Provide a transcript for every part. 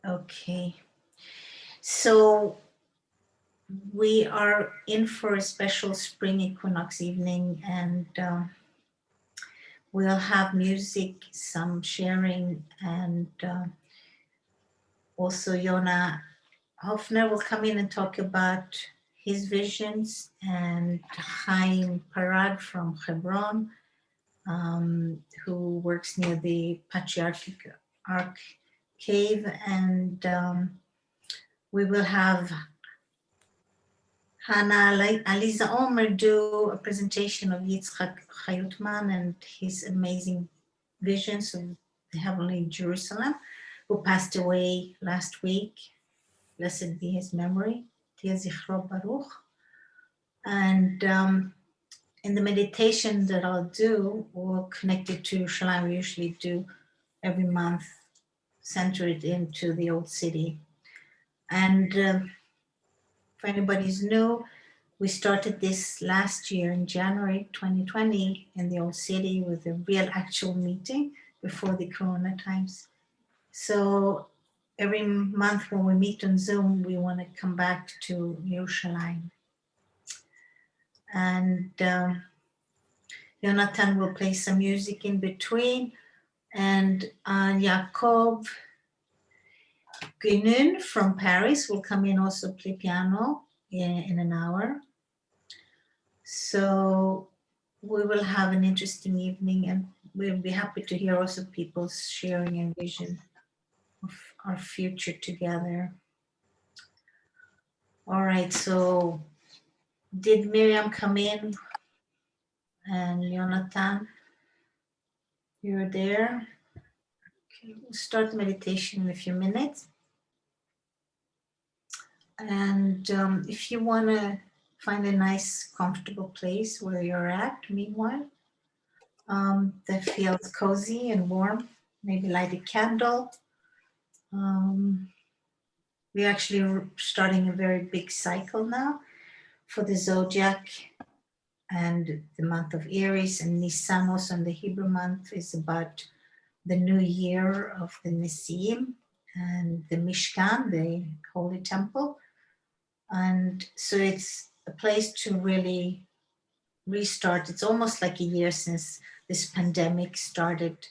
Okay. So we are in for a special spring equinox evening, and we'll have music, some sharing, and also Yona Offner will come in and talk about his visions, and Chaim Parag from Hebron, who works near the Patriarchal Cave, and we will have Hana Alisa Omer do a presentation of Yitzhaq Hayut-Man and his amazing visions of the heavenly Jerusalem, who passed away last week. Blessed be his memory. Tia Zichro Baruch. And in the meditation that I'll do, we'll connect it to Yerushalayim. We usually do every month, center it into the old city. And for anybody who's new, we started this last year in January 2020 in the old city with a real actual meeting before the Corona times. So every month when we meet on Zoom, we want to come back to Yerushalayim. And Jonathan will play some music in between, and Jakob Guenoun from Paris will come in, also play piano in an hour. So we will have an interesting evening, and we'll be happy to hear also people's sharing and vision of our future together. All right, so did Miriam come in? And Jonathan, you're there? Okay, we'll start the meditation in a few minutes. And if you want to find a nice, comfortable place where you're at, meanwhile, that feels cozy and warm, maybe light a candle. We're actually starting a very big cycle now for the Zodiac, and the month of Aries, and Nisan also in the Hebrew month is about the new year of the Nisim and the Mishkan, the Holy Temple. And so it's a place to really restart. It's almost like a year since this pandemic started,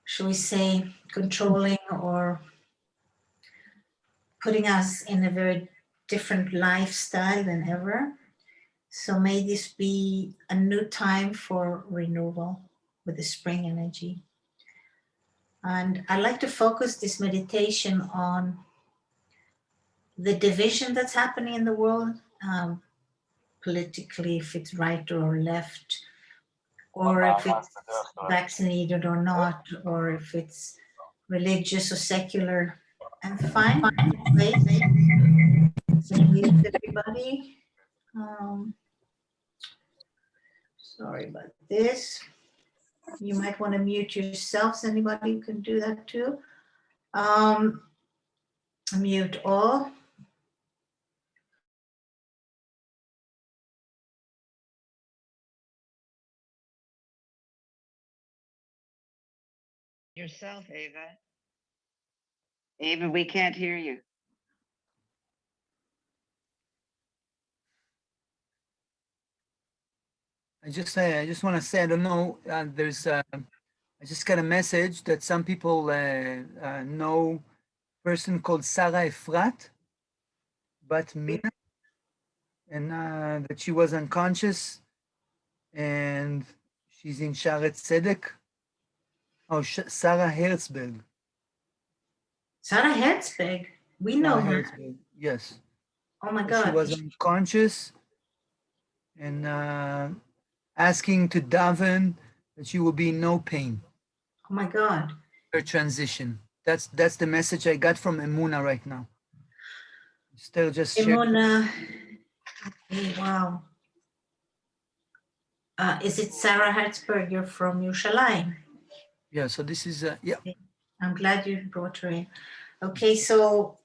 shall we say, controlling or putting us in a very different lifestyle than ever. So may this be a new time for renewal with the spring energy. And I'd like to focus this meditation on the division that's happening in the world, politically, if it's right or left, or if it's vaccinated or not, or if it's religious or secular. And fine, wait, mute everybody. Sorry about this. You might want to mute yourselves. Anybody who can do that too. Mute all. Yourself, Eva. Eva, we can't hear you. I just want to say, I don't know, I just got a message that some people know a person called Sarah Efrat, but Mina, and that she was unconscious, and she's in Sharet Tzedek. Oh, Sarah Herzberg. Sarah Herzberg, we know her. Herzberg. Yes. Oh my So God. she was unconscious and asking to daven that she will be in no pain. Oh my God. Her transition. That's the message I got from Emuna right now. Still just Emuna. Okay, wow. Is it Sarah Herzberg? You're from Yerushalayim. Yeah, so this is yeah. I'm glad you brought her in. Okay, so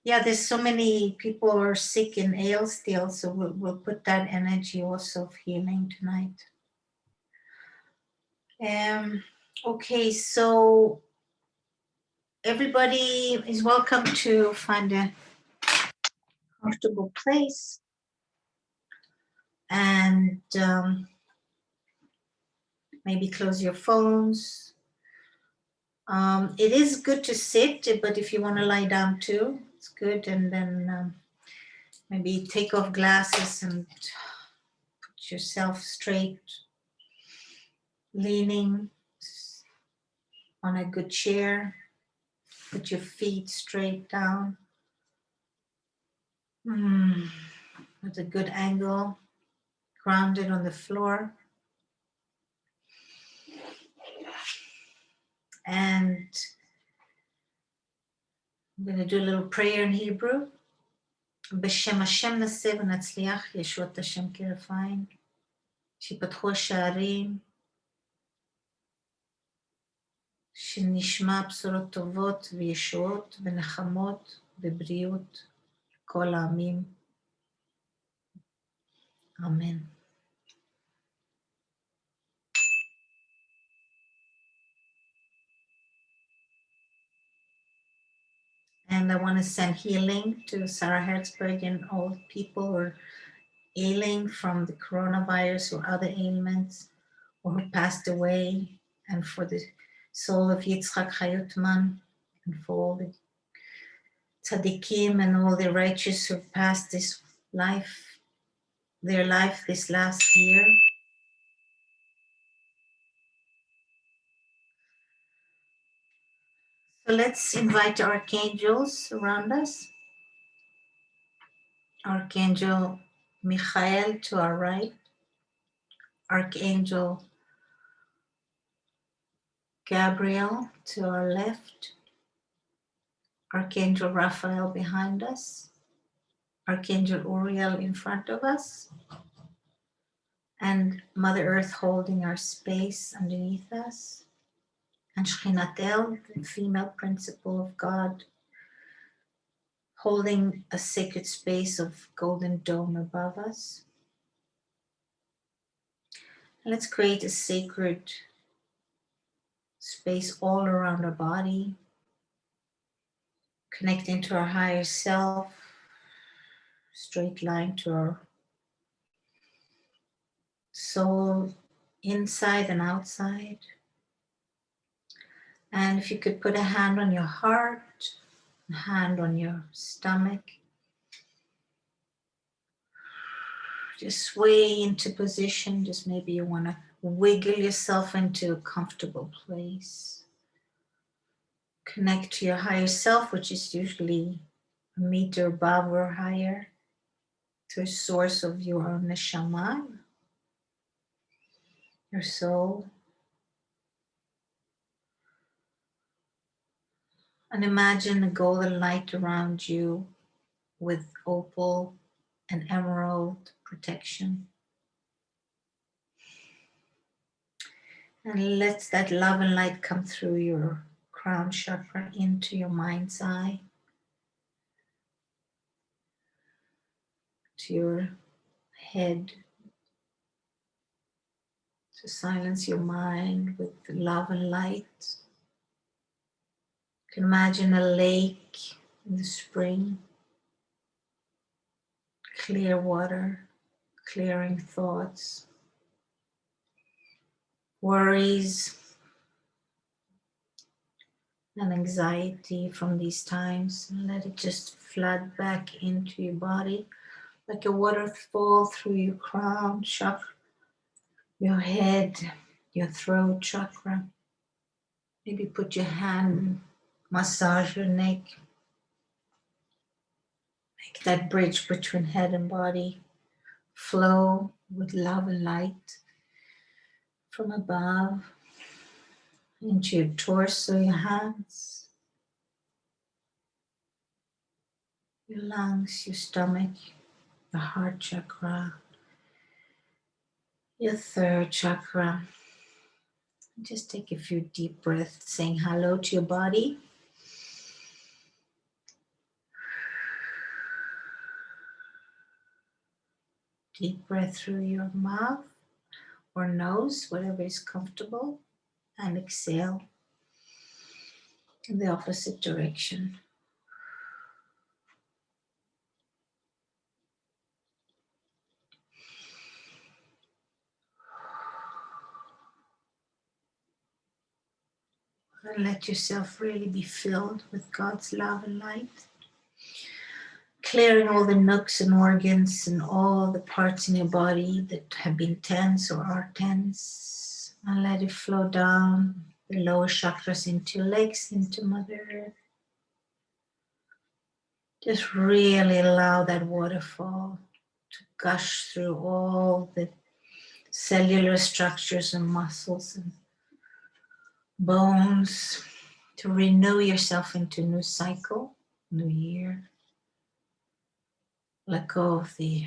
yeah, there's so many people who are sick and ill still, so we'll put that energy also of healing tonight. Okay, so everybody is welcome to find a comfortable place and maybe close your phones. It is good to sit, but if you want to lie down too, it's good. And then maybe take off glasses and put yourself straight, leaning on a good chair. Put your feet straight down at a good angle, grounded on the floor. And I'm going to do a little prayer in Hebrew. בשם השם נעשה ונצליח, ישועת השם כרפיים, שיפתחו השערים, שנשמע בשורות טובות וישועות ונחמות ובריאות כל העמים. אמן. And I want to send healing to Sarah Hertzberg and all people who are ailing from the coronavirus or other ailments or who passed away, and for the soul of Yitzhaq Hayut-Man and for all the tzaddikim and all the righteous who passed this life, their life this last year. So let's invite archangels around us. Archangel Michael to our right, Archangel Gabriel to our left, Archangel Raphael behind us, Archangel Uriel in front of us, and Mother Earth holding our space underneath us, and Shechinatel, the female principle of God, holding a sacred space of golden dome above us. Let's create a sacred space all around our body, connecting to our higher self, straight line to our soul, inside and outside. And if you could put a hand on your heart, a hand on your stomach, just sway into position. Just maybe you want to wiggle yourself into a comfortable place. Connect to your higher self, which is usually a meter above or higher, to a source of your own neshama, your soul. And imagine a golden light around you with opal and emerald protection. And let that love and light come through your crown chakra into your mind's eye, to your head, to silence your mind with love and light. You can imagine a lake in the spring, clear water, clearing thoughts, worries, and anxiety from these times, and let it just flood back into your body like a waterfall through your crown chakra, your head, your throat chakra. Maybe put your hand, massage your neck. Make that bridge between head and body flow with love and light from above into your torso, your hands, your lungs, your stomach, your heart chakra, your third chakra. Just take a few deep breaths, saying hello to your body. Deep breath through your mouth or nose, whatever is comfortable, and exhale. in the opposite direction. And let yourself really be filled with God's love and light. Clearing all the nooks and organs and all the parts in your body that have been tense or are tense. And let it flow down the lower chakras into your legs, into Mother Earth. Just really allow that waterfall to gush through all the cellular structures and muscles and bones to renew yourself into a new cycle, new year. Let go of the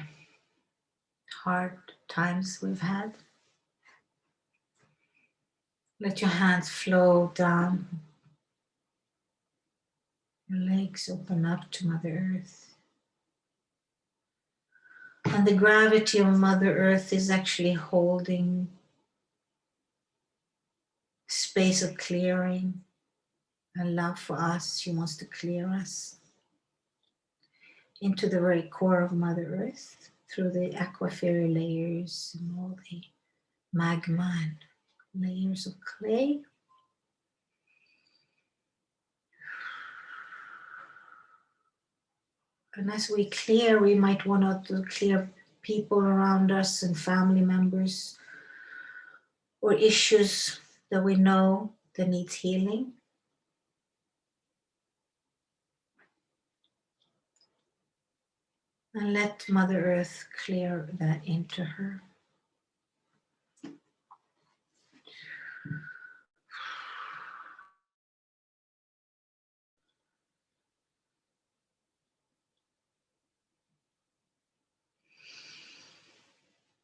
hard times we've had. Let your hands flow down. Your legs open up to Mother Earth. And the gravity of Mother Earth is actually holding space of clearing and love for us. She wants to clear us into the very core of Mother Earth through the aquafairy layers and all the magma and layers of clay. And as we clear, we might want to clear people around us and family members or issues that we know that needs healing. And let Mother Earth clear that into her.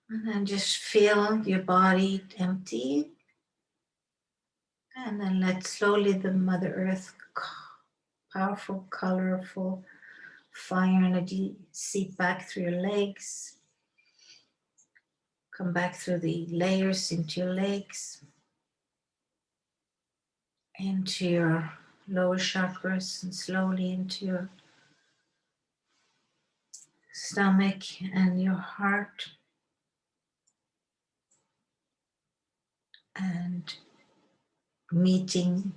And then just feel your body empty. And then let slowly the Mother Earth, powerful, colorful fire energy seep back through your legs. Come back through the layers into your legs, into your lower chakras, and slowly into your stomach and your heart. And meeting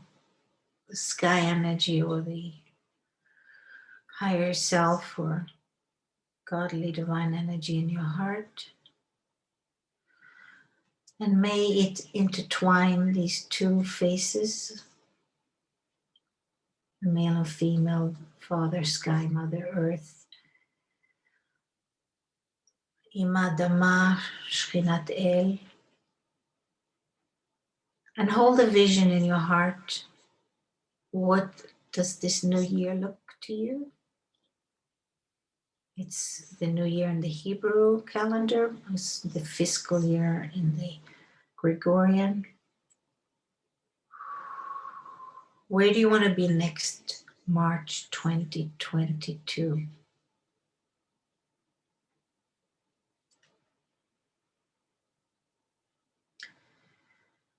the sky energy or the higher self or godly divine energy in your heart. And may it intertwine these two faces, the male and female, Father Sky, Mother Earth. Ima Dama Shchinat El. And hold a vision in your heart. What does this new year look to you? It's the new year in the Hebrew calendar, it's the fiscal year in the Gregorian. Where do you want to be next March 2022?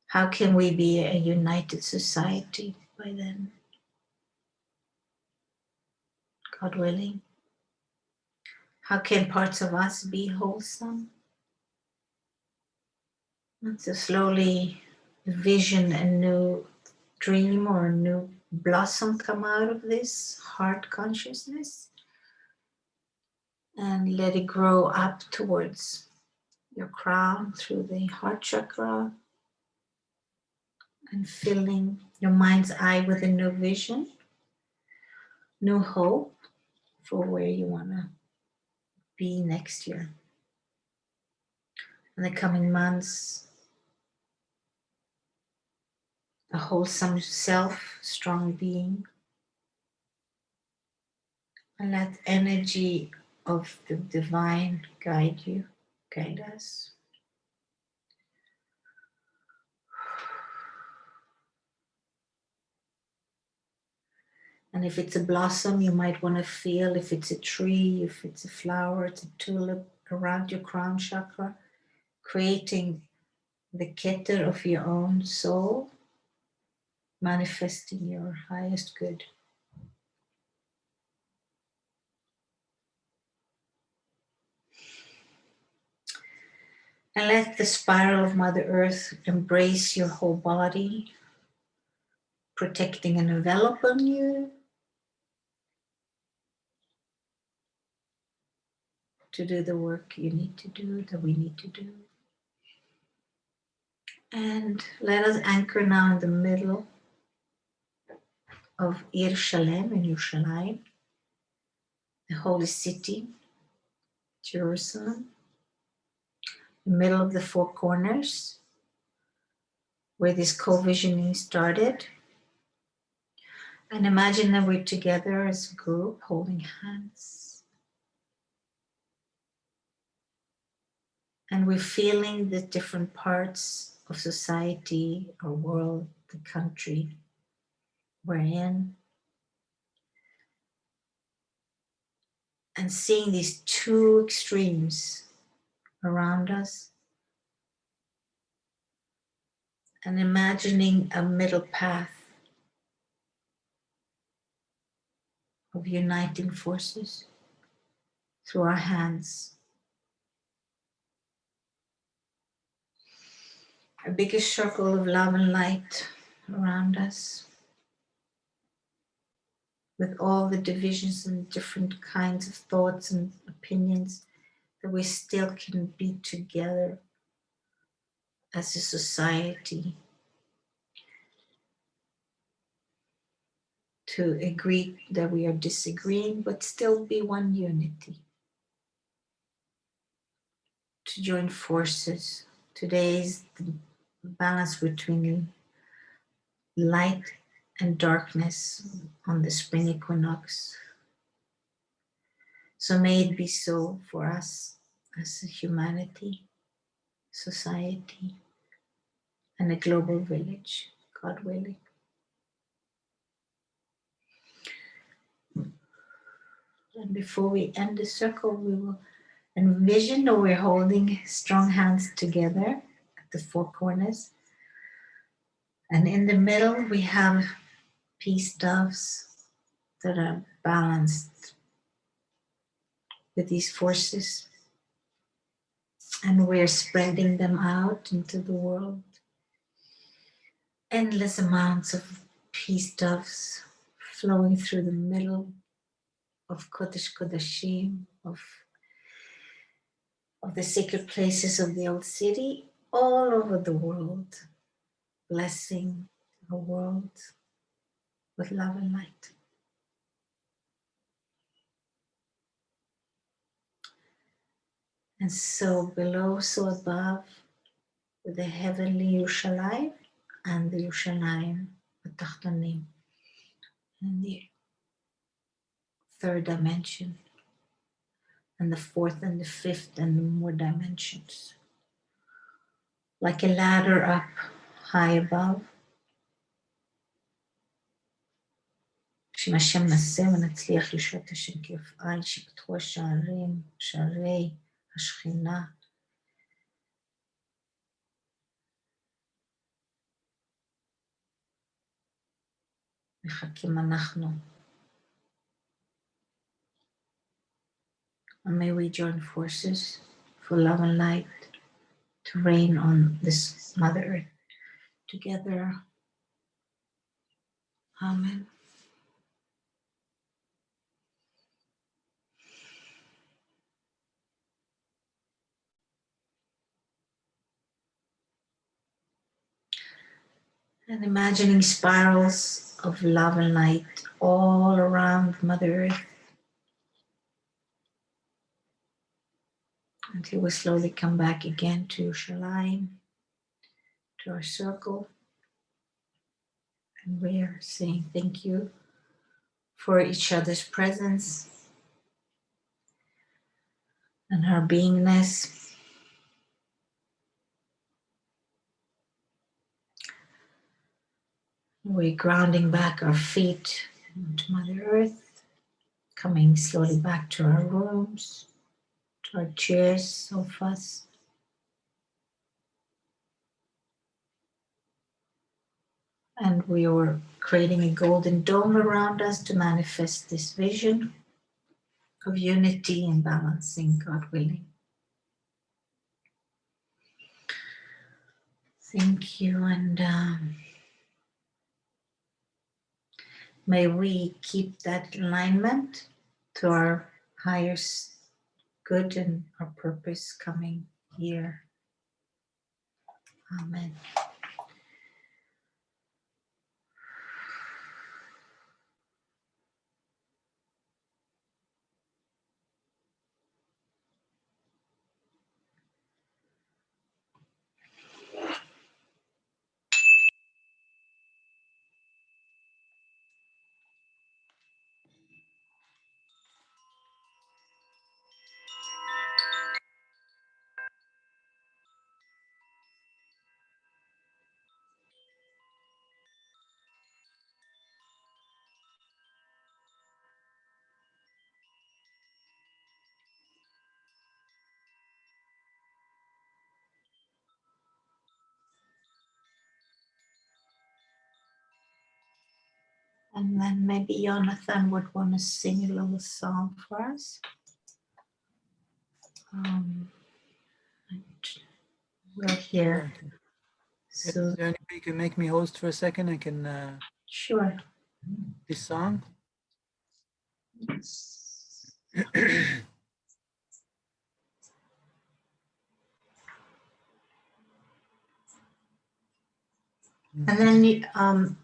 How can we be a united society by then? God willing. How can parts of us be wholesome? And to slowly vision a new dream or a new blossom come out of this heart consciousness and let it grow up towards your crown through the heart chakra and filling your mind's eye with a new vision, new hope for where you want to be next year. In the coming months, a wholesome self, strong being, and let energy of the divine guide you, guide us. And if it's a blossom, you might want to feel if it's a tree, if it's a flower, it's a tulip around your crown chakra, creating the keter of your own soul. manifesting your highest good. And let the spiral of Mother Earth embrace your whole body, protecting and enveloping you to do the work you need to do, that we need to do. And let us anchor now in the middle of Yerushalem in Yerushalayim, the holy city, Jerusalem, the middle of the four corners, where this co-visioning started. And imagine that we're together as a group, holding hands. And we're feeling the different parts of society, our world, the country we're in. And seeing these two extremes around us. And imagining a middle path of uniting forces through our hands. A bigger circle of love and light around us, with all the divisions and different kinds of thoughts and opinions, that we still can be together as a society to agree that we are disagreeing, but still be one unity. To join forces. Today is the balance between light and darkness on the spring equinox. So may it be so for us as a humanity, society, and a global village, God willing. And before we end the circle, we will envision that we're holding strong hands together at the four corners. And in the middle, we have peace doves that are balanced with these forces. And we're spreading them out into the world. Endless amounts of peace doves flowing through the middle of Kodesh Kodashim, of the sacred places of the old city, all over the world, blessing our world with love and light. And so below, so above, with the heavenly Yerushalayim and the Yerushalayim, the Tachtonim, and the third dimension, and the fourth and the fifth and the more dimensions. Like a ladder up high above. בשם השם נעשה ונצליח לשרות השם כיפעל, שיפתחו השערים, שערי השכינה. מחכים אנחנו. And may we join forces for love and light to reign on this Mother Earth together. Amen. And imagining spirals of love and light all around Mother Earth until we slowly come back again to Yerushalayim, to our circle. And we are saying thank you for each other's presence and our beingness. We're grounding back our feet into Mother Earth, coming slowly back to our rooms, to our chairs, sofas. And we were creating a golden dome around us to manifest this vision of unity and balancing, God willing. Thank you, and may we keep that alignment to our highest good and our purpose coming year. Amen. And then maybe Jonathan would want to sing a little song for us. We're here. Is So there any way you can make me host for a second? I can sure. this song. And then you,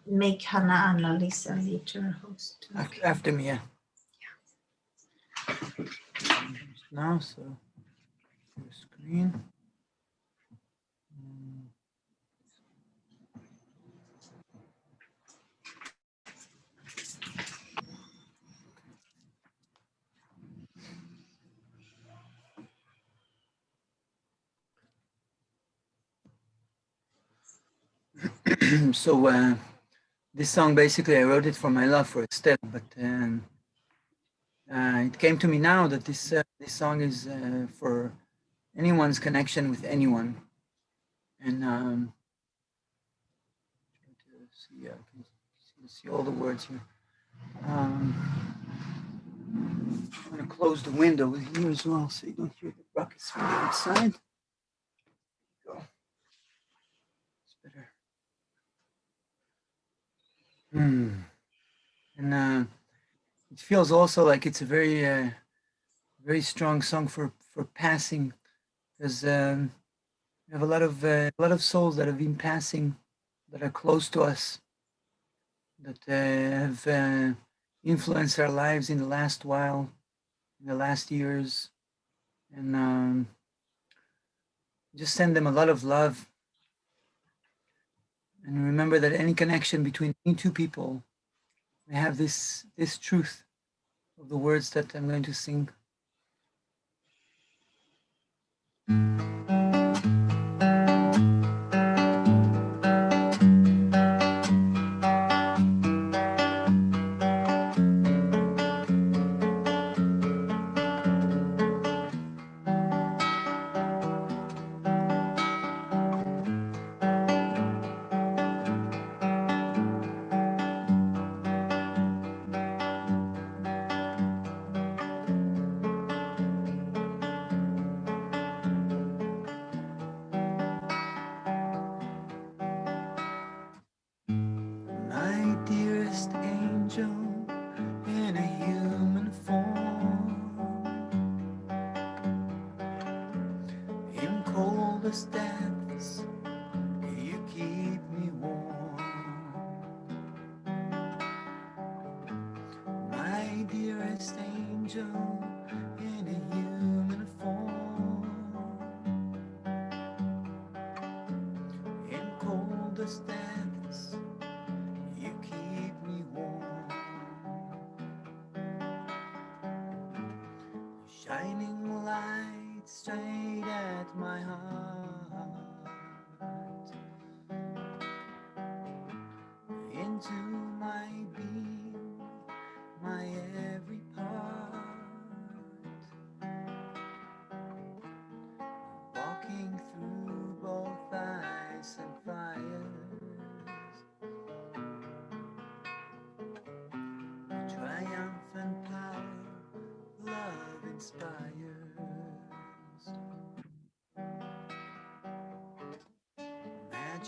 make Hana Alisa later host. After me, yeah. Now, so your screen. So this song, basically, I wrote it for my love for Estelle, but it came to me now that this song is for anyone's connection with anyone. And I can see all the words here. I'm going to close the window here as well so you don't hear the rockets from the outside. Go. It's better. And it feels also like it's a very, very strong song for passing, because we have a lot of souls that have been passing, that are close to us, that have influenced our lives in the last while, in the last years, and just send them a lot of love. And remember that any connection between any two people may have this truth of the words that I'm going to sing.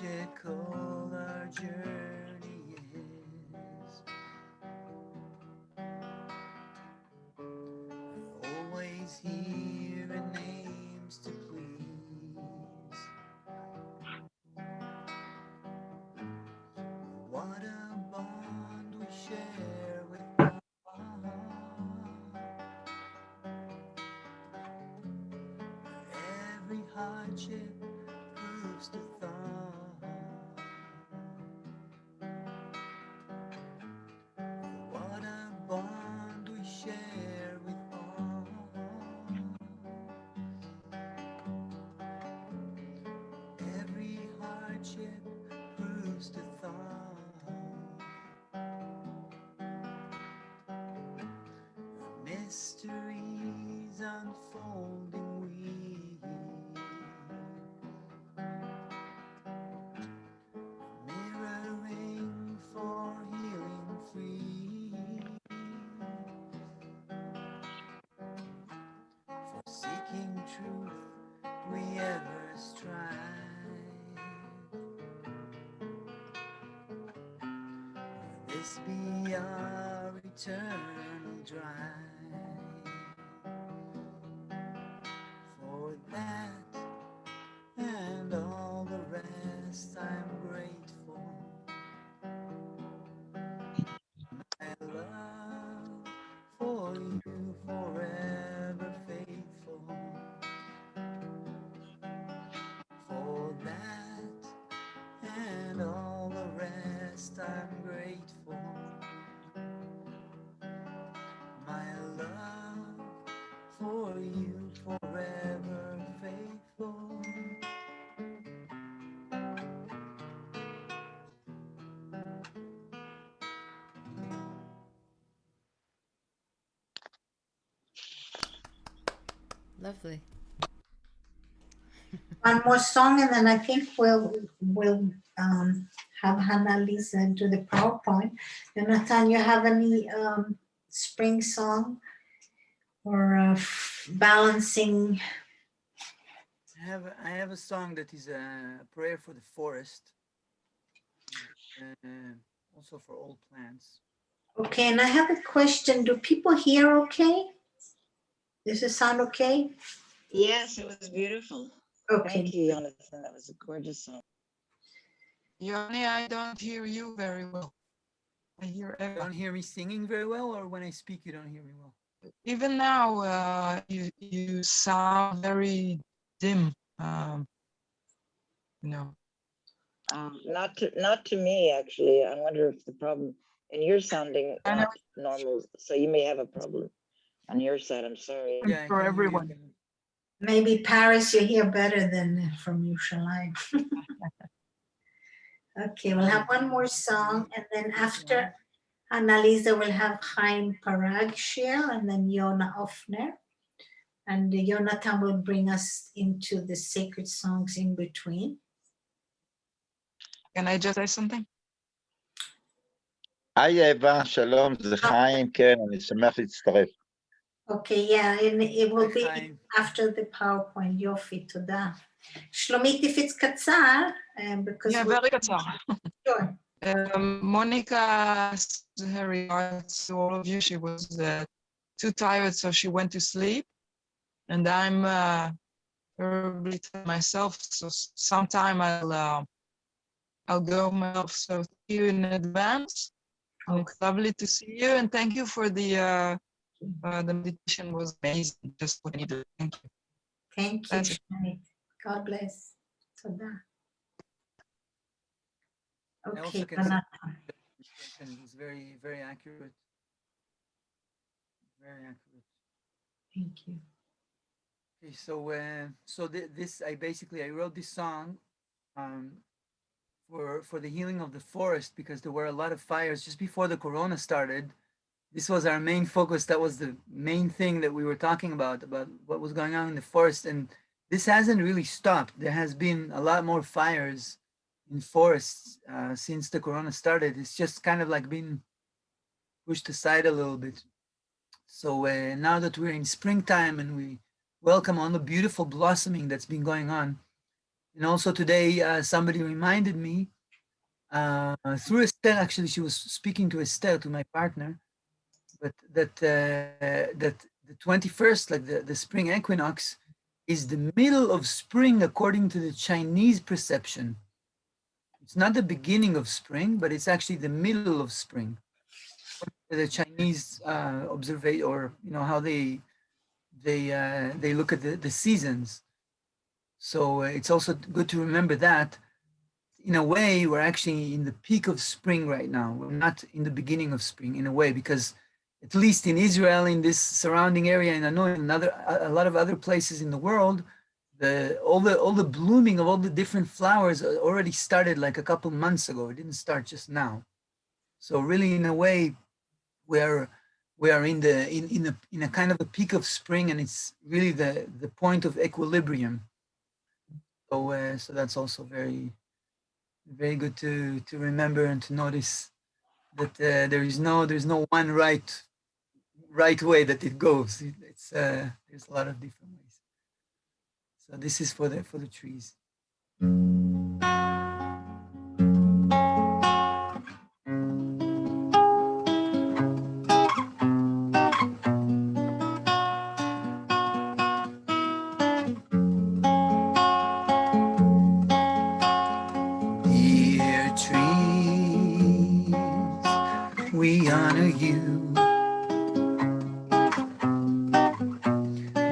magical our journey is. Always here in names to please. What a bond we share with God. Every hardship proves to thaw. What a bond we share with all. Every hardship proves to thaw. Mysteries unfolding weave, mirroring for healing free, for seeking truth we ever strive. This be our eternal drive. For that and all the rest I'm grateful. My love for you forever faithful. For that and all the rest I'm grateful. My love for you forever faithful. Lovely. One more song, and then I think we'll have Hana Alisa do the PowerPoint. Jonathan, you have any spring song or balancing? I have a song that is a prayer for the forest, also for all plants. Okay, and I have a question. Do people hear okay? Does it sound okay? Yes, it was beautiful. Okay. Thank you, Jonathan. That was a gorgeous song. Yoni, I don't hear you very well. I hear You Eva. don't hear me singing very well, or when I speak, you don't hear me well? Even now, you sound very dim. You know. Not to me, actually. I wonder if the problem, and you're sounding I know. not normal, so you may have a problem on your side. I'm sorry. Yeah, I For can hear you everyone. better. Maybe Paris you hear better than from Yerushalayim. Okay, we'll have one more song, and then after Hana Alisa will have Chaim Parag share, and then Yona Offner. And Jonathan will bring us into the sacred songs in between. Can I just say something? היי אווה, שלום, זה חיים, כן, אני שמח להצטרף. Okay, yeah, and it will be Chaim. after the PowerPoint. יופי, תודה. שלומית, if it's קצר, because Yeah, we're very קצר. sure. Monica sent her regards to all of you. She was too tired, so she went to sleep. And I'm terribly tired myself, so sometime I'll go myself. So thank you in advance. And it's lovely to see you, and thank you for the meditation was amazing. Just what I needed. Thank you. Thank you, That's it. שלומית. God bless. תודה. I also Okay, can say Jonathan. it was very, very accurate. Very accurate. Thank you. Okay, so this I wrote this song for the healing of the forest, because there were a lot of fires just before the corona started. This was our main focus. That was the main thing that we were talking about what was going on in the forest, and this hasn't really stopped. There has been a lot more fires in forests since the corona started. It's just kind of like been pushed aside a little bit. So now that we're in springtime and we welcome all the beautiful blossoming that's been going on, And also today, somebody reminded me through Esther, actually, she was speaking to Esther, to my partner, but that the 21st, like the spring equinox, is the middle of spring according to the Chinese perception. It's not the beginning of spring, but it's actually the middle of spring. The Chinese observe, or how they look at the seasons. So it's also good to remember that. In a way, we're actually in the peak of spring right now. We're not in the beginning of spring, in a way, because at least in Israel, in this surrounding area, and I know in a lot of other places in the world, all the blooming of all the different flowers already started like a couple months ago. It didn't start just now. So really, in a way, we are in a kind of a peak of spring, and it's really the point of equilibrium. So that's also very, very good to remember and to notice that there's no one right way that it goes. There's a lot of different ways. So this is for the trees. Dear trees, we honor you.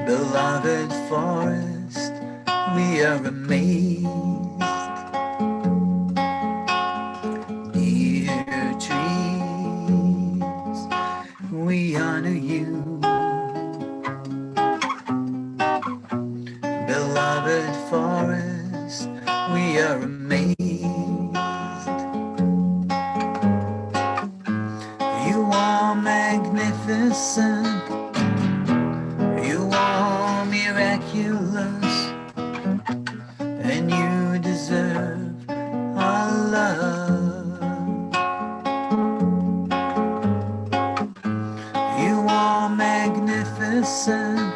Beloved forest, we are amazed. Dear trees, we honor you. Beloved forest, we are amazed. You are magnificent. You are miraculous, and you deserve our love. You are magnificent.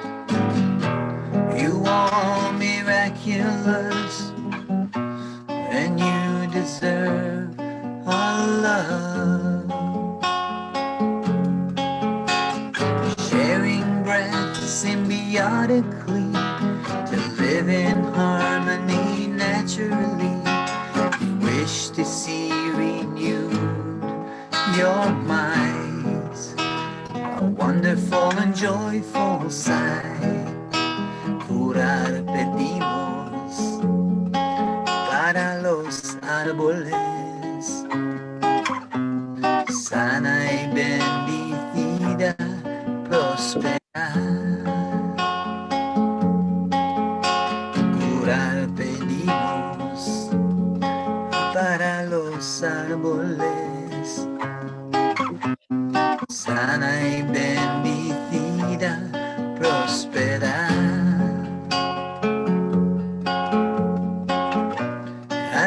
You are miraculous, and you deserve our love. Sharing breath symbiotically, to live in harmony naturally. We wish to see renewed your minds, a wonderful and joyful sight. Curar pedimos para los árboles, sana y bendecida, próspera. Curar pedimos para los árboles, sana y bendecida, próspera.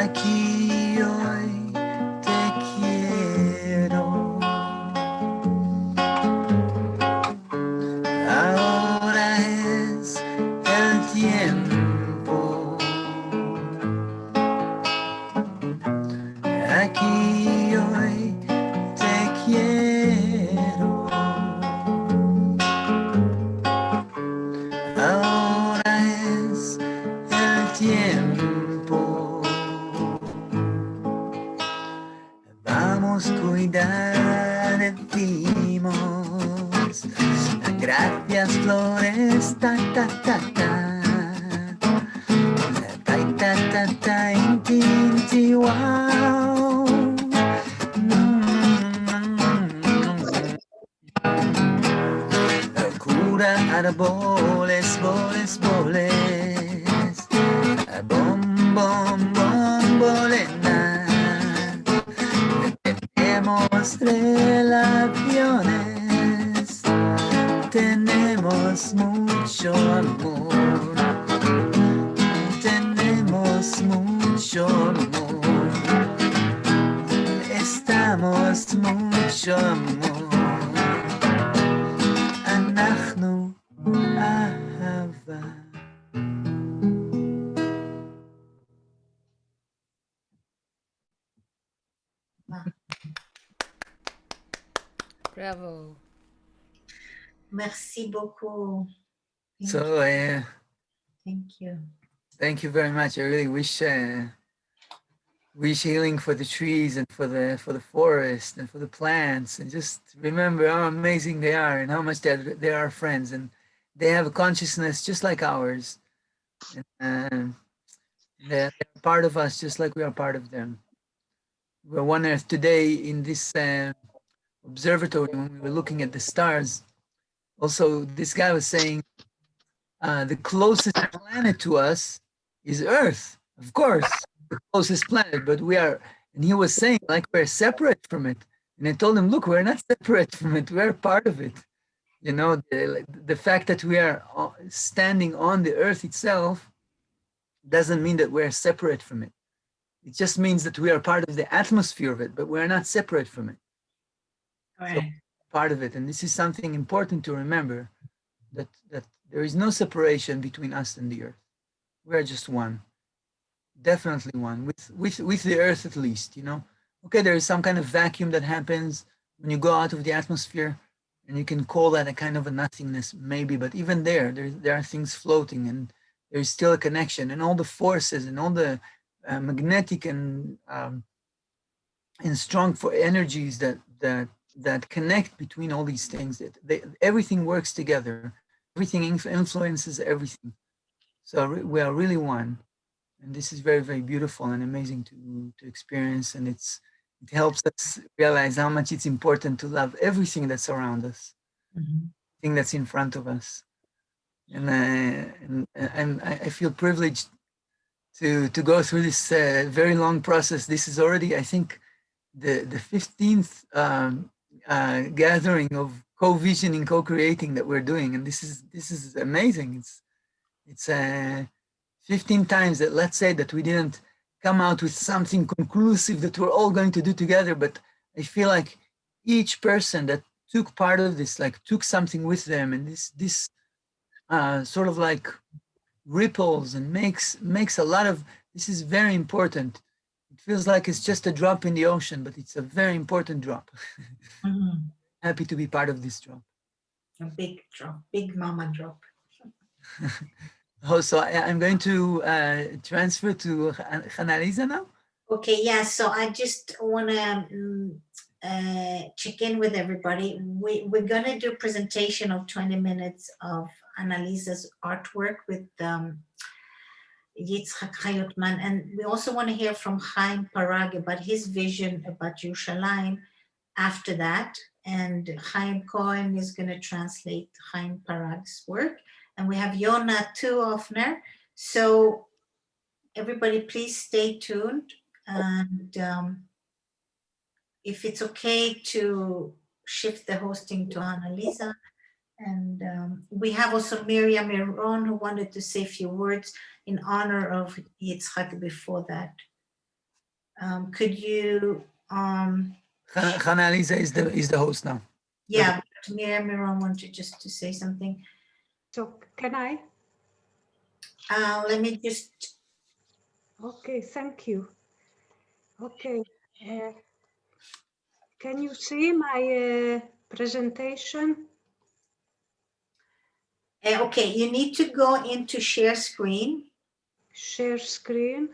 Aquí hoy te quiero. Ahora es el tiempo. Aquí hoy te quiero. Ahora es el tiempo. Vamos a cuidar de timos. Gracias flores, ta ta ta ta. Ta ta ta ta, inti inti wow. Cura árboles, boles, boles. Bom, bom, bom, bolena. Tenemos relaciones, tenemos mucho amor, tenemos mucho amor, estamos mucho amor, אנחנו אהבה. Bravo. Merci beaucoup. So Thank you. thank you very much. I really wish healing for the trees and for the forest and for the plants, and just remember how amazing they are and how much they are friends, and they have a consciousness just like ours, and they're part of us just like we are part of them. We're one earth. Today in this observatory, when we were looking at the stars, also this guy was saying the closest planet to us is Earth, of course, the closest planet, but we are, and he was saying like we're separate from it. And I told him, look, we're not separate from it, we're part of it. You know, the fact that we are standing on the Earth itself doesn't mean that we're separate from it. It just means that we are part of the atmosphere of it, but we're not separate from it. Right. So part of it. And this is something important to remember, that there is no separation between us and the Earth. We're just one, definitely one, with the Earth at least, you know. Okay, there is some kind of vacuum that happens when you go out of the atmosphere, and you can call that a kind of a nothingness, maybe, but even there are things floating, and there's still a connection, and all the forces and all the magnetic and strong for energies that connect between all these things. Everything works together. Everything influences everything. So we are really one, and this is very, very beautiful and amazing to experience. And it helps us realize how much it's important to love everything that's around us, everything that's in front of us. And I feel privileged to go through this very long process. This is already, I think, the 15th gathering of co-visioning, co-creating that we're doing, and this is amazing. It's 15 times that, let's say, that we didn't come out with something conclusive that we're all going to do together, but I feel like each person that took part of this, like, took something with them, and this sort of like ripples and makes a lot of, this is very important. It feels like it's just a drop in the ocean, but it's a very important drop. Happy to be part of this drop. A big drop, big mama drop. Oh, so I'm going to transfer to Hana Alisa now. Okay, yeah, so I just want to check in with everybody. We're going to do a presentation of 20 minutes of Hana Alisa's artwork with Yitzhaq Hayut-Man, and we also want to hear from Chaim Parag about his vision about Yerushalayim after that. And Chaim Cohen is going to translate Chaim Parag's work. And we have Yona Offner. So everybody, please stay tuned. And if it's okay to shift the hosting to Hana Alisa. And we have also Miriam Miron, who wanted to say a few words in honor of Yitzhak before that. Could you... Hana Alisa is the host now. Yeah, but Miriam Miron wanted just to say something. So can I? Let me just... Okay, thank you. Okay. Can you see my presentation? Okay, you need to go into share screen. Share screen.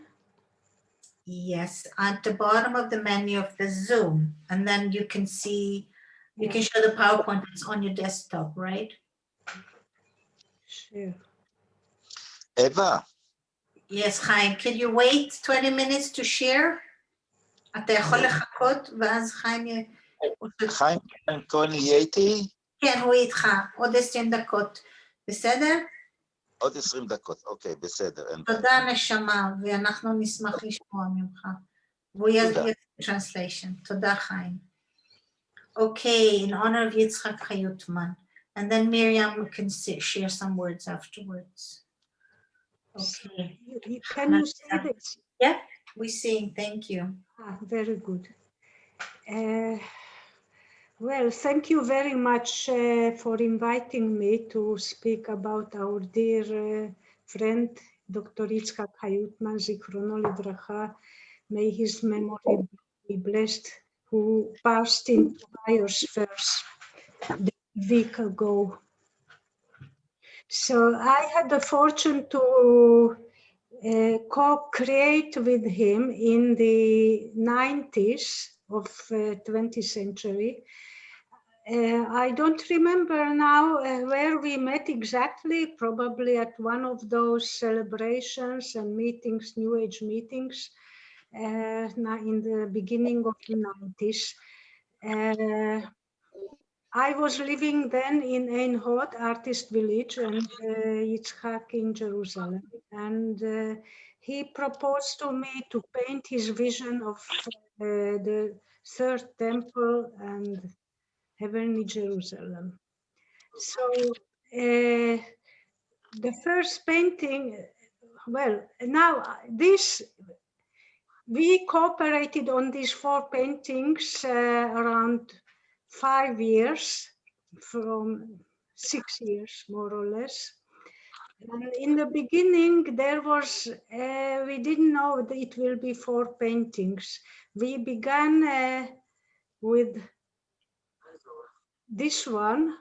Yes, at the bottom of the menu of the Zoom. And then you can see, you can show the PowerPoint that's on your desktop, right? Share. Eva, Yes, Chaim, can you wait 20 minutes to share? אתה יכול לחכות, ואז חיים... חיים כהן יהיה איתי? כן, הוא איתך, עוד 20 דקות. בסדר? עוד 20 דקות, אוקיי, בסדר. תודה, נשמה, ואנחנו נשמח לשמוע ממך. והוא יעשה translation. תודה, חיים. Okay, in honor of Yitzhaq Hayut-Man. And then Miriam can share some words afterwards. Okay. Can you see this? Yeah, we're seeing, thank you. Very good. Well, thank you very much for inviting me to speak about our dear friend, Dr. Yitzhaq Hayut-Man, Zichrono Livracha. May his memory be blessed who passed into biospheres a week ago. So I had the fortune to co-create with him in the 90s of 20th century. I don't remember now where we met exactly, probably at one of those celebrations and meetings, New Age meetings, in the beginning of the 90s. I was living then in Ein Hod, Artist Village, and Yitzhaq in Jerusalem. And he proposed to me to paint his vision of the third temple and heavenly Jerusalem. So the first painting, well, now this, we cooperated on these 4 paintings around 5 years, from 6 years, more or less. And in the beginning, there was, we didn't know that it will be 4 paintings. We began with this one,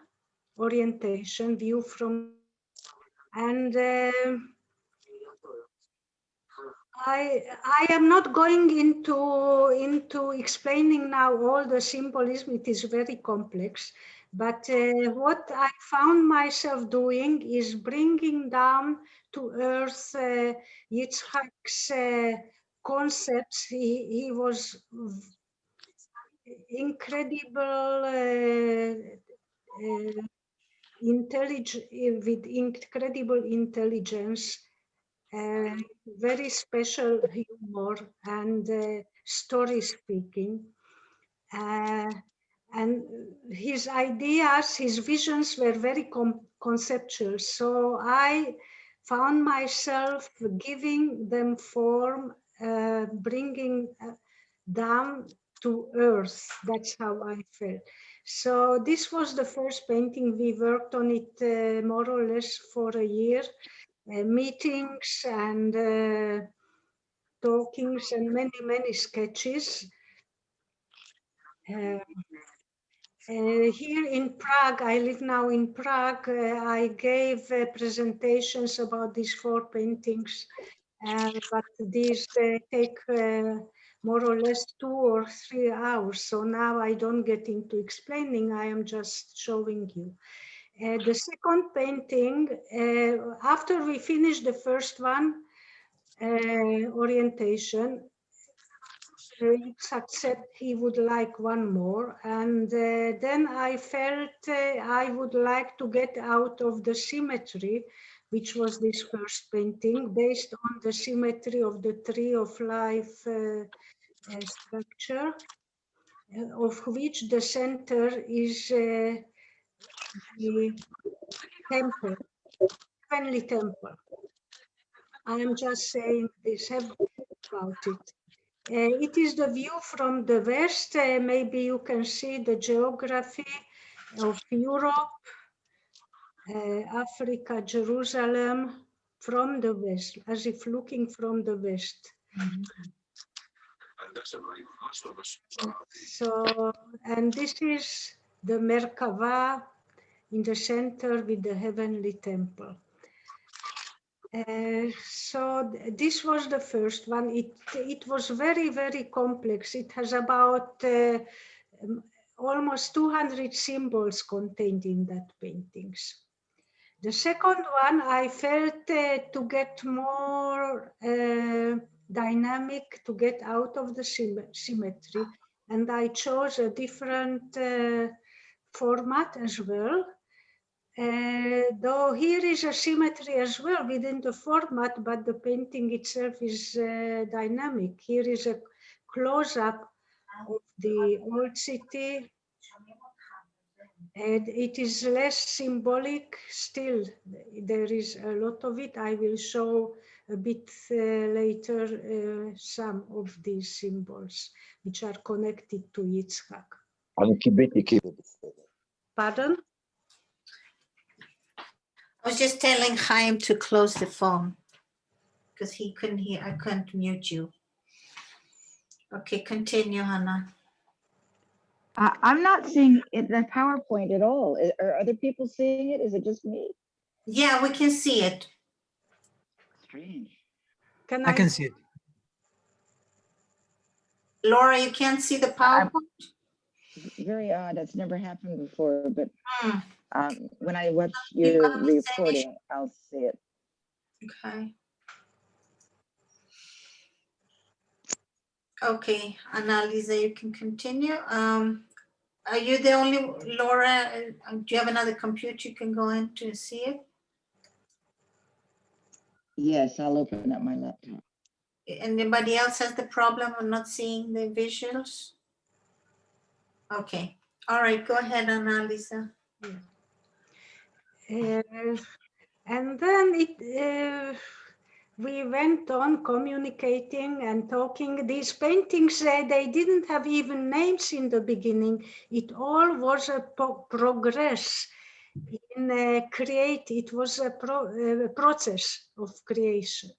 orientation, view from, and I am not going into explaining now all the symbolism. It is very complex, but what I found myself doing is bringing down to earth Yitzhak's concepts. He was incredible, with incredible intelligence, very special humor and story speaking. And his ideas, his visions were very conceptual. So I found myself giving them form, bringing down to earth. That's how I felt. So this was the first painting. We worked on it more or less for a year. Meetings and talkings and many sketches. Here in Prague, I live now in Prague, I gave presentations about these 4 paintings, but these take more or less 2 or 3 hours. So now I don't get into explaining, I am just showing you. The second painting, after we finished the first one, orientation, Yitzhaq said he would like one more, and then I felt I would like to get out of the symmetry, which was this first painting, based on the symmetry of the tree of life structure, of which the center is the temple, heavenly temple. I am just saying this about it. It is the view from the west. Maybe you can see the geography of Europe, Africa, Jerusalem from the west, as if looking from the west. So, and this is the Merkava in the center with the heavenly temple. So this was the first one. It was very complex. It has about almost 200 symbols contained in that paintings. The second one, I felt to get more dynamic, to get out of the symmetry, and I chose a different format as well. Though here is a symmetry as well within the format, but the painting itself is dynamic. Here is a close-up of the old city. And it is less symbolic still. There is a lot of it. I will show a bit later some of these symbols which are connected to Yitzhak. Pardon? I was just telling Chaim to close the phone because he couldn't hear. I couldn't mute you. Okay, continue, Hana. I'm not seeing it, the PowerPoint at all. Are other people seeing it? Is it just me? Yeah, we can see it. Strange. Can I can see it. Laura, you can't see the PowerPoint? Very odd. That's never happened before. But Hmm, when I watch You your got the same recording, I'll see it. Okay. Okay, Hana Alisa, you can continue. Are you the only, Laura, do you have another computer you can go in to see it? Yes, I'll open up my laptop. Anybody else has the problem of not seeing the visuals? Okay, all right, go ahead, Hana Alisa. And then we went on communicating and talking. These paintings, they didn't have even names in the beginning. It all was a progress in it was a process of creation,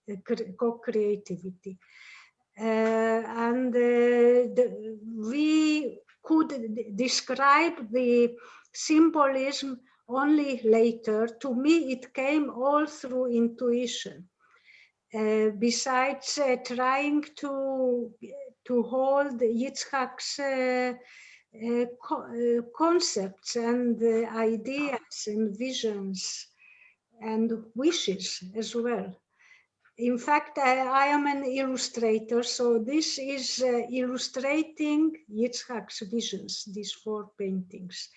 co-creativity. We could describe the symbolism only later. To me, it came all through intuition. Besides trying to hold Yitzhak's concepts and ideas and visions and wishes as well. In fact, I am an illustrator, so this is illustrating Yitzhak's visions, these 4 paintings.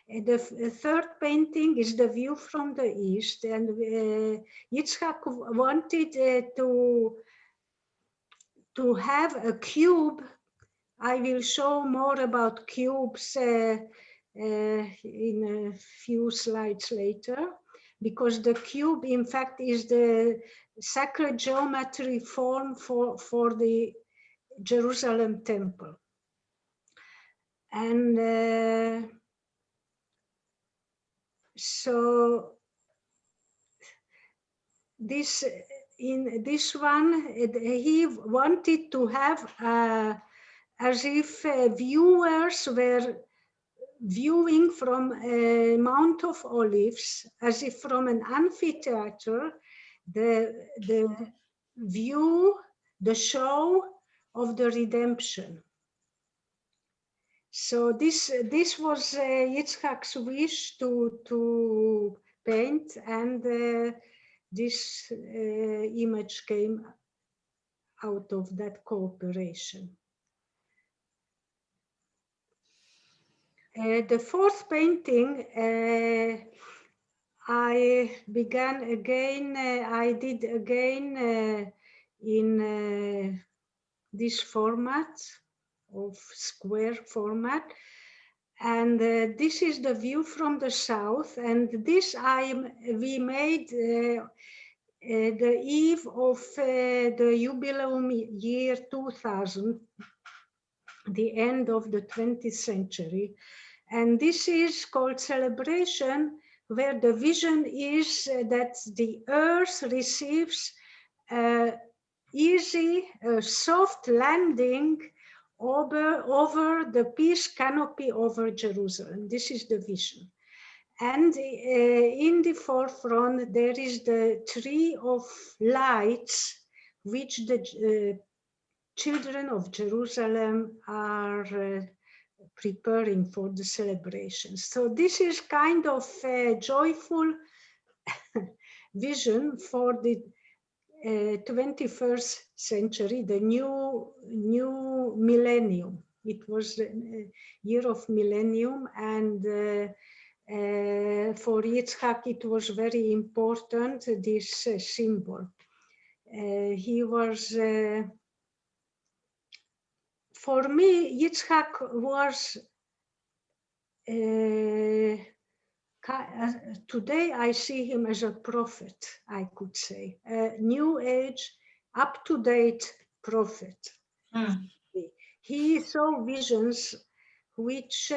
The third painting is the view from the east, and Yitzhak wanted to have a cube. I will show more about cubes in a few slides later, because the cube, in fact, is the sacred geometry form for the Jerusalem temple. And so in this one, he wanted to have as if viewers were viewing from a Mount of Olives, as if from an amphitheater, the view, the show of the redemption. So this was Yitzhak's wish to paint, and this image came out of that cooperation. The fourth painting, I began again, I did again in this format of square format. And this is the view from the south. And this we made the eve of the jubileum year 2000, the end of the 20th century. And this is called celebration, where the vision is that the earth receives easy, soft landing over the peace canopy over Jerusalem. This is the vision. And in the forefront, there is the tree of lights, which the children of Jerusalem are preparing for the celebration. So this is kind of a joyful vision for the 21st century, the new millennium. It was the year of millennium, and for Yitzhak it was very important, this symbol. He was, for me, Yitzhak was, today I see him as a prophet, I could say, a new age, up-to-date prophet. Hmm. He saw visions which,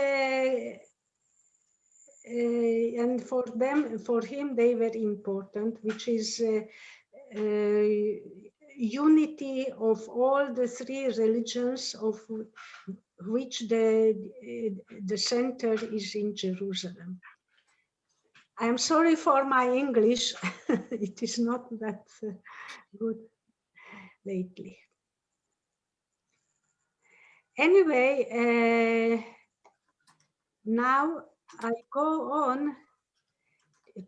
and for him, they were important, which is unity of all the 3 religions, of which the center is in Jerusalem. I'm sorry for my English. It is not that good lately. Anyway, now I go on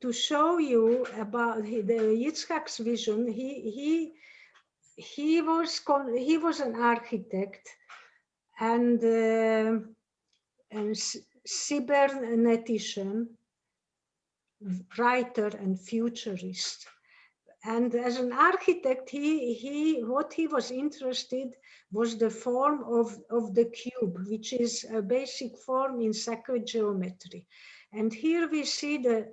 to show you about the Yitzhak's vision. He was an architect and cybernetician, writer and futurist. And as an architect, what he was interested was the form of the cube, which is a basic form in sacred geometry. And here we see the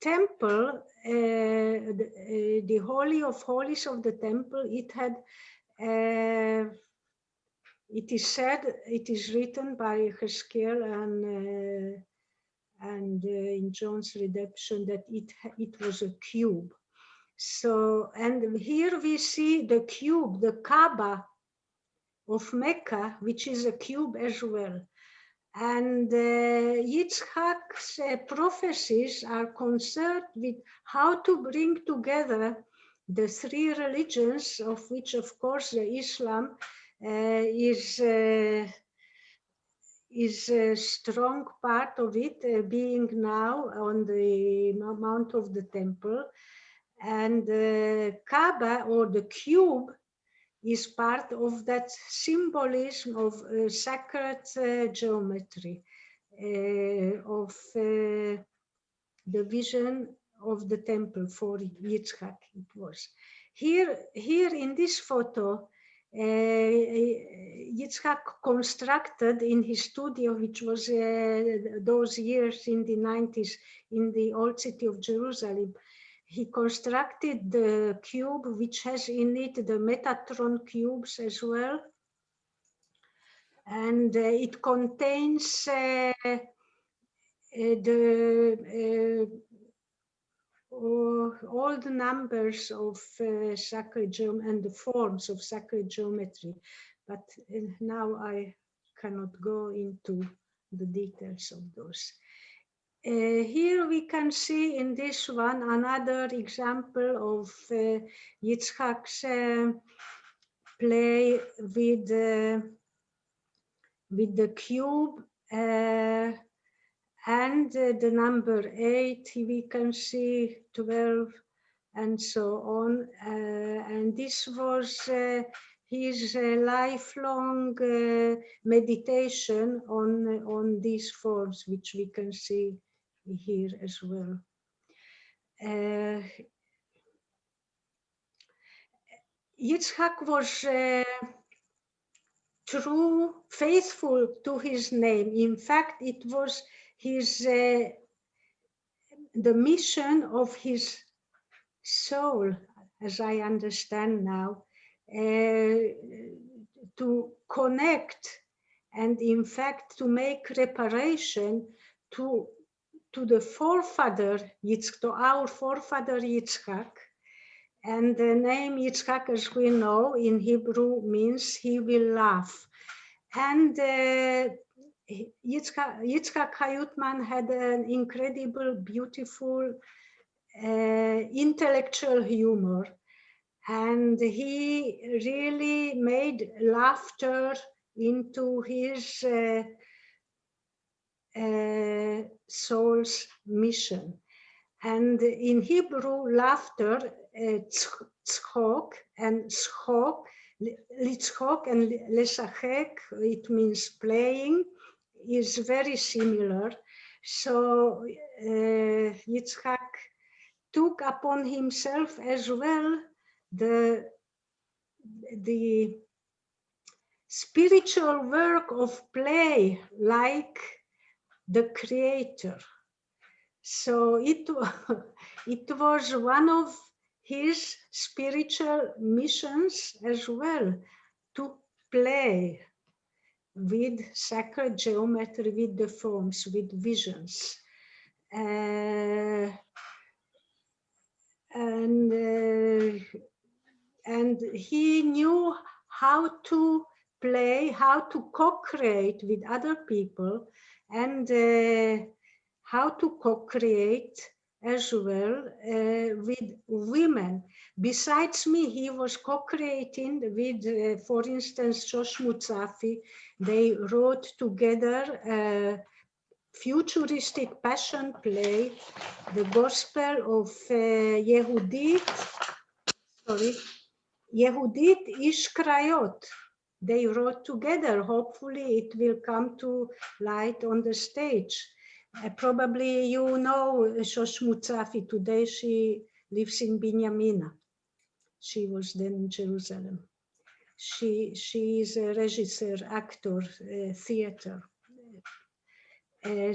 temple, the Holy of Holies of the temple. It had, it is said, it is written by Hezkel and in John's redemption that it was a cube. So, and here we see the cube, the Kaaba of Mecca, which is a cube as well. And Yitzhak's prophecies are concerned with how to bring together the three religions, of which, of course, the Islam is a strong part of it, being now on the Mount of the Temple. And the Kaaba, or the cube, is part of that symbolism of sacred geometry, of the vision of the temple for Yitzhak. It was here in this photo. Yitzhak constructed in his studio, which was those years in the 90s in the old city of Jerusalem. He constructed the cube, which has in it the Metatron cubes as well. And it contains all the numbers of sacred geometry and the forms of sacred geometry. But now I cannot go into the details of those. Here we can see in this one another example of Yitzhak's play with the cube and the number 8. We can see 12 and so on. And this was his lifelong meditation on these forms, which we can see here as well. Yitzhak was true, faithful to his name. In fact, it was his the mission of his soul, as I understand now, to connect and, in fact, to make reparation to the forefather, to our forefather Yitzhak. And the name Yitzhak, as we know, in Hebrew means he will laugh. And Yitzhaq Hayut-Man had an incredible, beautiful, intellectual humor. And he really made laughter into his soul's mission. And in Hebrew, laughter, tzchok and schok, litzchok and lesachek, it means playing, is very similar. So Yitzhak took upon himself as well the spiritual work of play, like the Creator. So it was one of his spiritual missions as well, to play with sacred geometry, with the forms, with visions. And he knew how to play how to co-create with other people and how to co-create as well with women. Besides me, he was co-creating with, for instance, Shosh Mutzafi. They wrote together a futuristic passion play, the Gospel of Yehudit Ish Krayot. They wrote together. Hopefully it will come to light on the stage. Probably you know Shosh Mutzafi. Today she lives in Binyamina. She was then in Jerusalem. She is a regisseur, actor, theater. And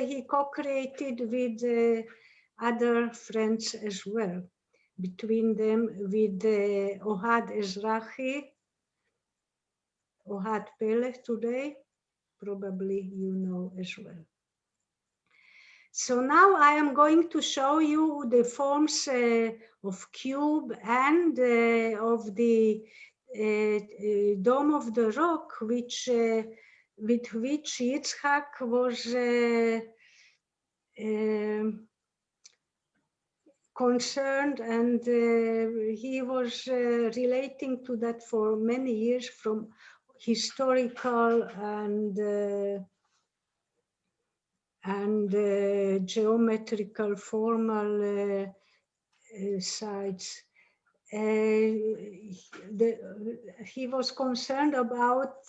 he co-created with other friends as well. Between them with Ohad Ezrahi, Ohad Pele today, probably you know as well. So now I am going to show you the forms of cube and of the Dome of the Rock, which with which Yitzhak was concerned, and he was relating to that for many years from historical and geometrical formal sides. He was concerned about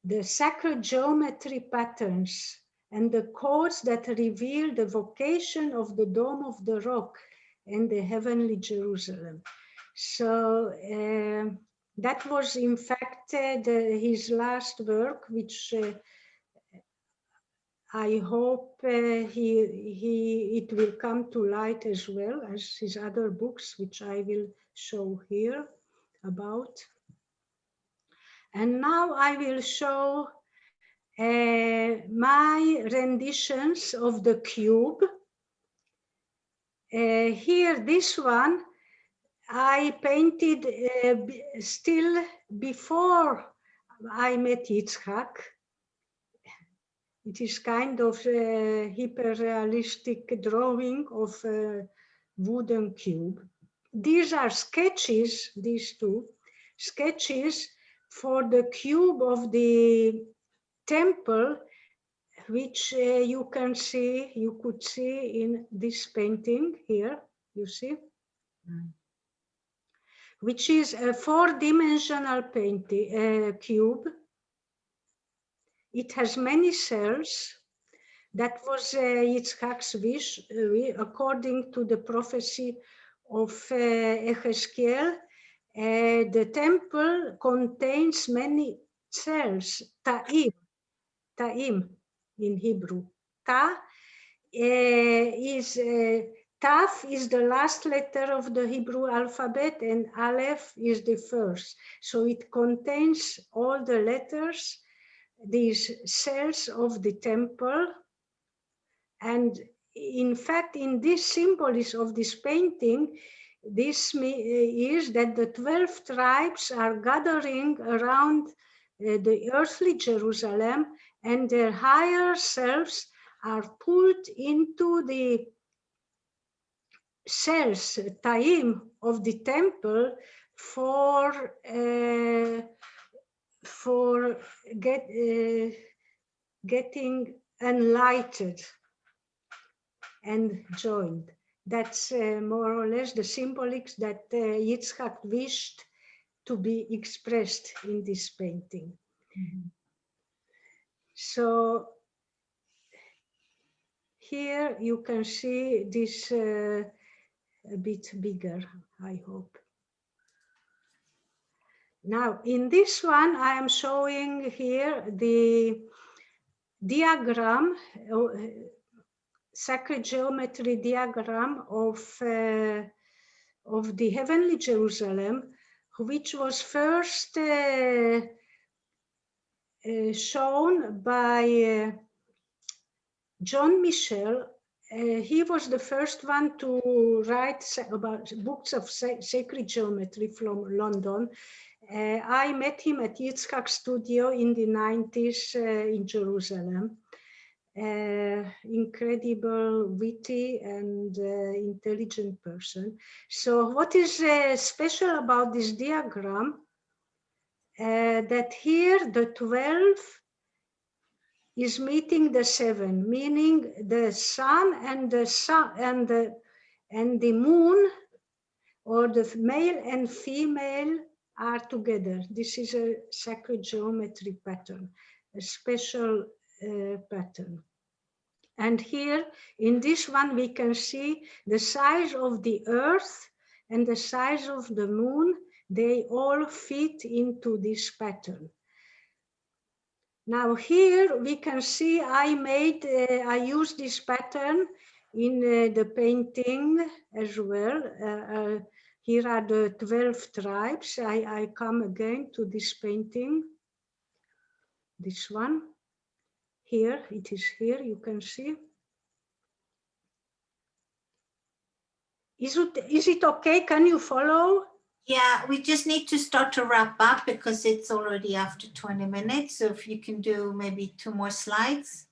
the sacred geometry patterns and the codes that reveal the vocation of the Dome of the Rock and the heavenly Jerusalem. So that was in fact his last work, which I hope it will come to light as well as his other books, which I will show here about. And now I will show my renditions of the cube. Here, this one I painted still before I met Yitzhak. It is kind of a hyper-realistic drawing of a wooden cube. These are sketches, these two sketches for the cube of the temple, which you could see in this painting here, you see, which is a four-dimensional painting cube. It has many cells. That was Yitzhak's wish, according to the prophecy of Ezekiel. The temple contains many cells, ta'im in Hebrew. Taf is the last letter of the Hebrew alphabet, and Aleph is the first. So it contains all the letters, these cells of the temple. And in fact, in this symbolism of this painting, this is that the 12 tribes are gathering around the earthly Jerusalem, and their higher selves are pulled into the cells, ta'im, of the temple for getting enlightened and joined. That's more or less the symbolics that Yitzhak wished to be expressed in this painting. Mm-hmm. So here you can see this a bit bigger, I hope. Now, in this one, I am showing here the diagram, sacred geometry diagram of the heavenly Jerusalem, which was first shown by John Michel he was the first one to write about books of sacred geometry from London. I met him at Yitzhaq studio in the 90s in Jerusalem. Incredible, witty and intelligent person. So what is special about this diagram? That here the 12 is meeting the 7, meaning the sun and the moon, or the male and female, are together. This is a sacred geometry pattern, a special pattern. And here in this one we can see the size of the earth and the size of the moon. They all fit into this pattern. Now here we can see I used this pattern in the painting as well. Here are the 12 tribes. I come again to this painting, this one. Here, it is here, you can see. Is it okay? Can you follow? Yeah, we just need to start to wrap up because it's already after 20 minutes. So if you can do maybe 2 more slides.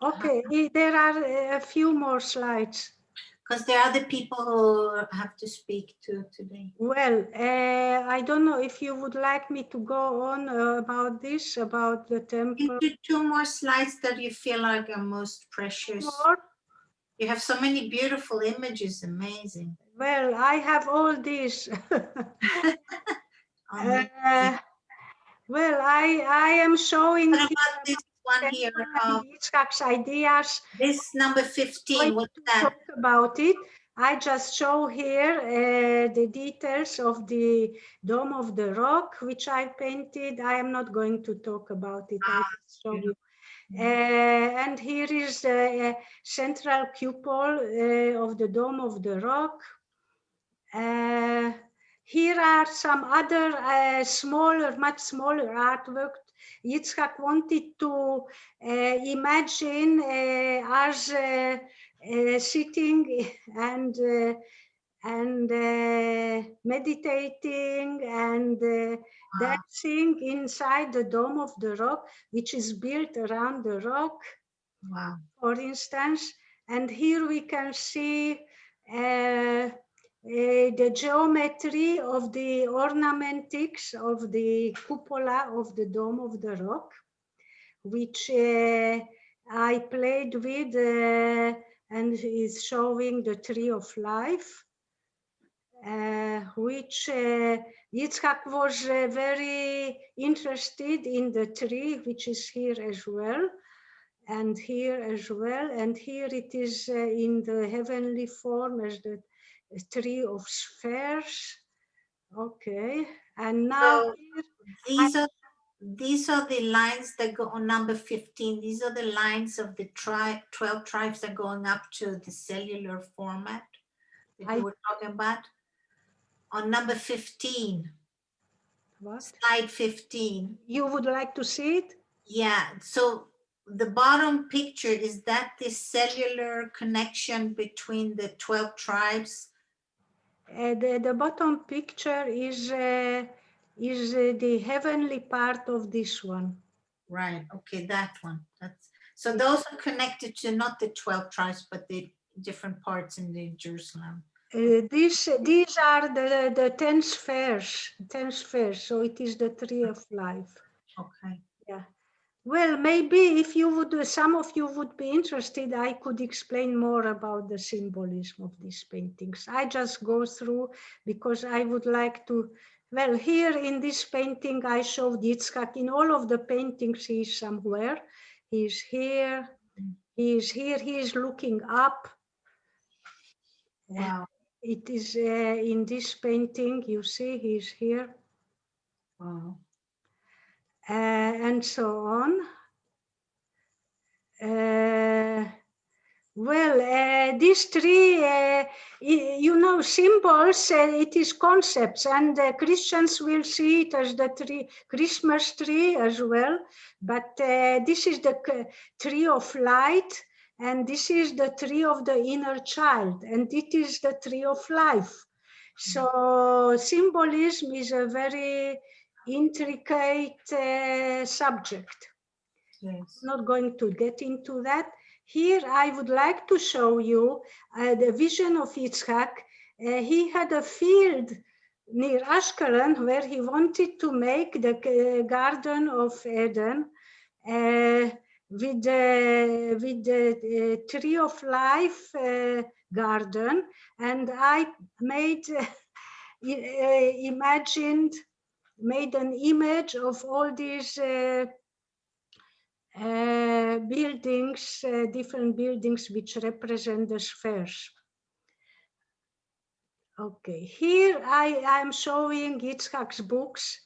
Okay, there are a few more slides. Because there are other people who have to speak to today. Well, I don't know if you would like me to go on about this, about the temple. You do 2 more slides that you feel like are most precious. More? You have so many beautiful images, amazing. Well, I have all these. Well, I am showing what about this one here? Yitzhaq's ideas. This number 15, what's that? Talk about it. I just show here the details of the Dome of the Rock, which I painted. I am not going to talk about it. I just show you. And here is the central cupola of the Dome of the Rock. Here are some other much smaller artwork. Yitzhaq wanted to imagine us sitting and meditating and dancing inside the Dome of the Rock, which is built around the rock, for instance. And here we can see the geometry of the ornamentics of the cupola of the Dome of the Rock, which I played with and is showing the Tree of Life, which Yitzhaq was very interested in the tree, which is here as well, and here as well. And here it is in the heavenly form as the tree of spheres. Okay, and now so these are the lines that go on number 15. These are the lines of the 12 tribes that are going up to the cellular format that you were talking about. On number 15, what? Slide 15. You would like to see it? Yeah, so the bottom picture, is that the cellular connection between the 12 tribes? The bottom picture is the heavenly part of this one. Right, okay, that one. So those are connected to not the 12 tribes, but the different parts in the Jerusalem. These are the 10 spheres, so it is the Tree of Life. Okay. Yeah. Well, maybe if you would, some of you would be interested, I could explain more about the symbolism of these paintings. I just go through because I would like to. Well, here in this painting, I showed Yitzhaq. In all of the paintings, he is somewhere. He is here. He is here. He is looking up. Wow. It is in this painting, you see, he is here. Wow. And so on. This tree, you know, symbols, it is concepts, and Christians will see it as the tree, Christmas tree as well. But this is the tree of light, and this is the tree of the inner child, and it is the tree of life. So symbolism is a very intricate subject. Yes. Not going to get into that. Here I would like to show you the vision of Yitzhak. He had a field near Ashkelon where he wanted to make the Garden of Eden with the Tree of Life garden, and I made made an image of all these buildings, different buildings which represent the spheres. Okay, here I am showing Yitzhak's books,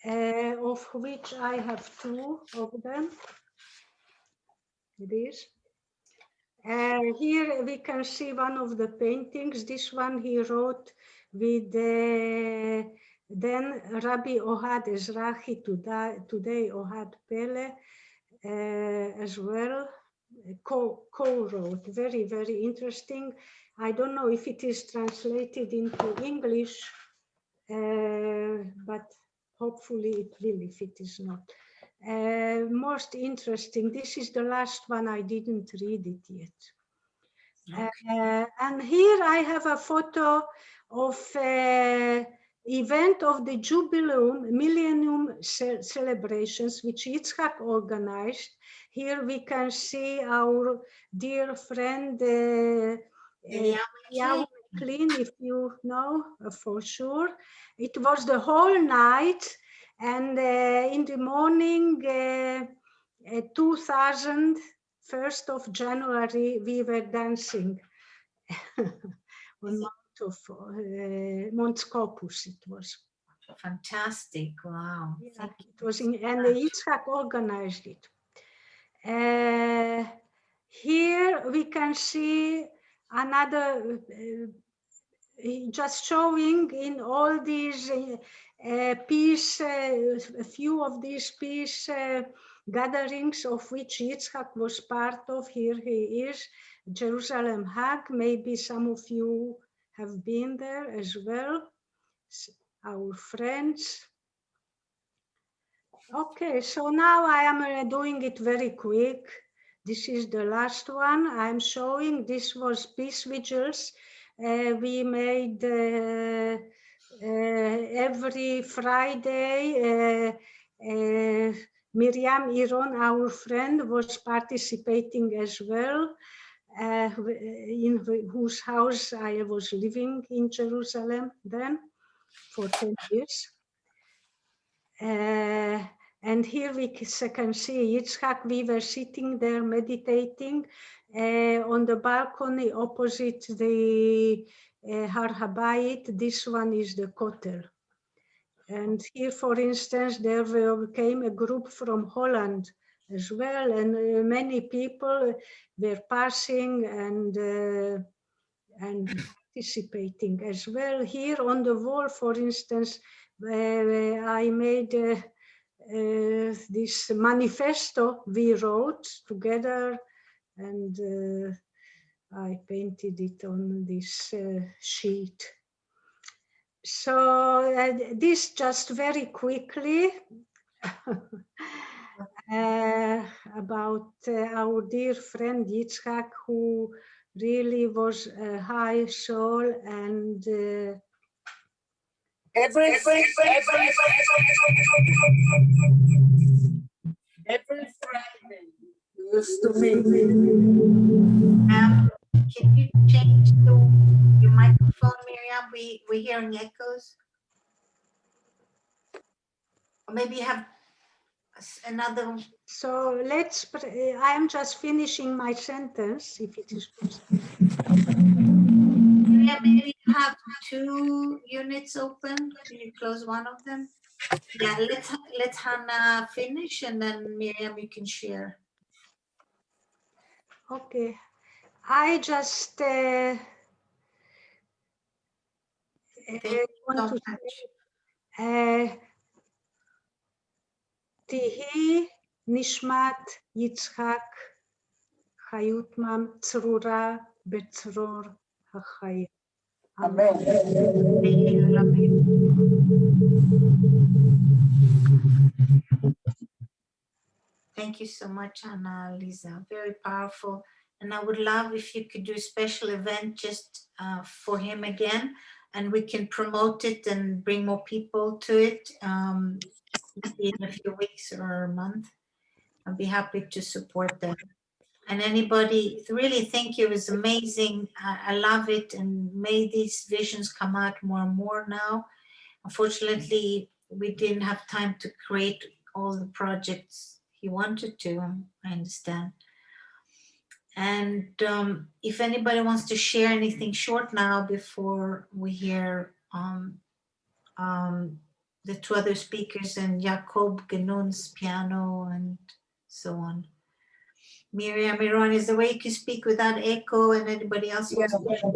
of which I have 2 of them. This. Here we can see one of the paintings. This one he wrote with then Rabbi Ohad Ezrahi, today Ohad Pele, as well, co-wrote. Very, very interesting. I don't know if it is translated into English, but hopefully it will if it is not. Most interesting. This is the last one. I didn't read it yet. And here I have a photo of event of the Jubileum Millennium celebrations, which Yitzhak organized. Here we can see our dear friend Yahweh Clean, if you know for sure. It was the whole night, and in the morning, 1st of January, we were dancing on Mount Scopus. It was Fantastic! Wow. yeah, it was and Yitzhak organized it. Here we can see another, just showing in all these peace, a few of these peace gatherings of which Yitzhak was part of. Here he is, Jerusalem Hag. Maybe some of you have been there as well, our friends. Okay, so now I am doing it very quick. This is the last one I'm showing. This was Peace Vigils. We made every Friday. Miriam Iron, our friend, was participating as well, in whose house I was living in Jerusalem then for 10 years. And here we can see Yitzhak. We were sitting there meditating on the balcony opposite the Har Habayit. This one is the Kotel. And here, for instance, there came a group from Holland as well, and many people were passing and participating as well. Here on the wall, for instance, I made this manifesto we wrote together, and I painted it on this sheet. So this just very quickly about our dear friend Yitzhak, who really was a high soul, and every Friday you used to meet. Can you change your microphone, Miriam? We're hearing echoes. Or maybe you have another. so let's, I am just finishing my sentence, if it is possible. Yeah, maybe you have 2 units open. Can you close one of them? Yeah, let's Hana finish, and then Miriam, you can share. Okay, I just want to say, Tihi Nishmat Yitzhak Hayut-Man צרורה בצרור החיים. Amen. Thank you so much, Hana Alisa. Very powerful. And I would love if you could do a special event just for him again, and we can promote it and bring more people to it, maybe in a few weeks or a month. I'd be happy to support that. And anybody, really thank you. It was amazing. I love it. And may these visions come out more and more now. Unfortunately, we didn't have time to create all the projects he wanted to, I understand. And if anybody wants to share anything short now before we hear the two other speakers and Jakob, Guenoun's piano and so on. Miriam, Iran, is there a way you can speak without echo and anybody else wants to share?